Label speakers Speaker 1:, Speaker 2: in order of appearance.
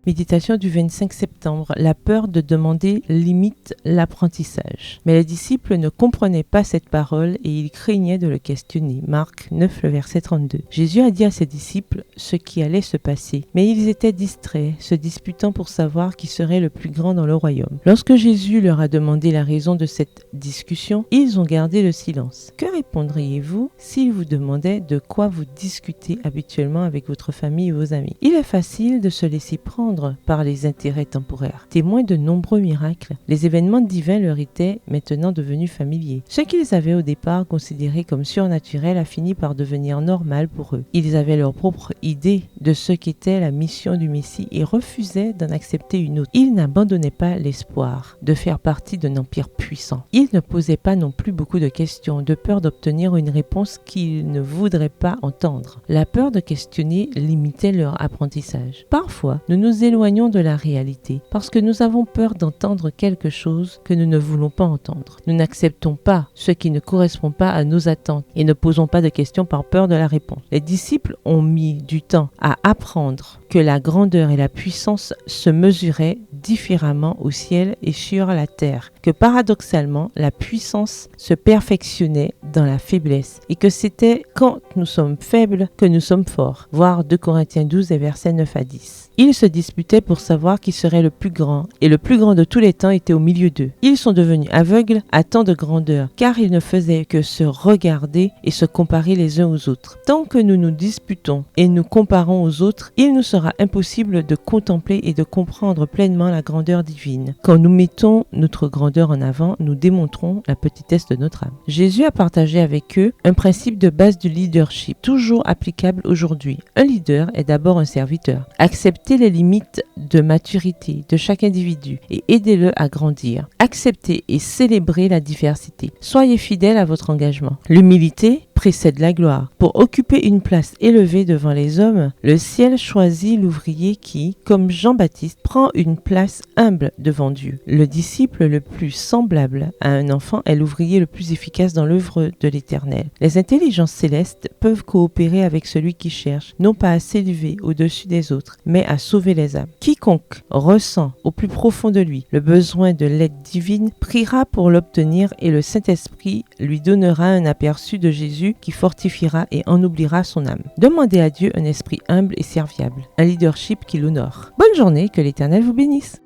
Speaker 1: Méditation du 25 septembre. La peur de demander limite l'apprentissage. Mais les disciples ne comprenaient pas cette parole et ils craignaient de le questionner. Marc 9, le verset 32. Jésus a dit à ses disciples ce qui allait se passer. Mais ils étaient distraits, se disputant pour savoir qui serait le plus grand dans le royaume. Lorsque Jésus leur a demandé la raison de cette discussion, ils ont gardé le silence. Que répondriez-vous s'il vous demandait de quoi vous discutez habituellement avec votre famille ou vos amis? Il est facile de se laisser prendre par les intérêts temporaires. Témoins de nombreux miracles, les événements divins leur étaient maintenant devenus familiers. Ce qu'ils avaient au départ considéré comme surnaturel a fini par devenir normal pour eux. Ils avaient leur propre idée de ce qu'était la mission du Messie et refusaient d'en accepter une autre. Ils n'abandonnaient pas l'espoir de faire partie d'un empire puissant. Ils ne posaient pas non plus beaucoup de questions, de peur d'obtenir une réponse qu'ils ne voudraient pas entendre. La peur de questionner limitait leur apprentissage. Parfois, nous nous éloignons de la réalité parce que nous avons peur d'entendre quelque chose que nous ne voulons pas entendre. Nous n'acceptons pas ce qui ne correspond pas à nos attentes et ne posons pas de questions par peur de la réponse. Les disciples ont mis du temps à apprendre que la grandeur et la puissance se mesuraient différemment au ciel et sur la terre, que paradoxalement, la puissance se perfectionnait dans la faiblesse et que c'était quand nous sommes faibles que nous sommes forts. Voir 2 Corinthiens 12 et versets 9 à 10. Ils se disputaient pour savoir qui serait le plus grand et le plus grand de tous les temps était au milieu d'eux. Ils sont devenus aveugles à tant de grandeur car ils ne faisaient que se regarder et se comparer les uns aux autres. Tant que nous nous disputons et nous comparons aux autres, il nous sera impossible de contempler et de comprendre pleinement la grandeur divine. Quand nous mettons notre grandeur en avant, nous démontrons la petitesse de notre âme. Jésus a partagé avec eux un principe de base du leadership, toujours applicable aujourd'hui. Un leader est d'abord un serviteur. Acceptez les limites de maturité de chaque individu et aidez-le à grandir. Acceptez et célébrez la diversité. Soyez fidèles à votre engagement. L'humilité précède la gloire. Pour occuper une place élevée devant les hommes, le ciel choisit l'ouvrier qui, comme Jean-Baptiste, prend une place humble devant Dieu. Le disciple le plus semblable à un enfant est l'ouvrier le plus efficace dans l'œuvre de l'Éternel. Les intelligences célestes peuvent coopérer avec celui qui cherche, non pas à s'élever au-dessus des autres, mais à sauver les âmes. Quiconque ressent au plus profond de lui le besoin de l'aide divine priera pour l'obtenir et le Saint-Esprit lui donnera un aperçu de Jésus qui fortifiera et ennoblira son âme. Demandez à Dieu un esprit humble et serviable, un leadership qui l'honore. Bonne journée, que l'Éternel vous bénisse.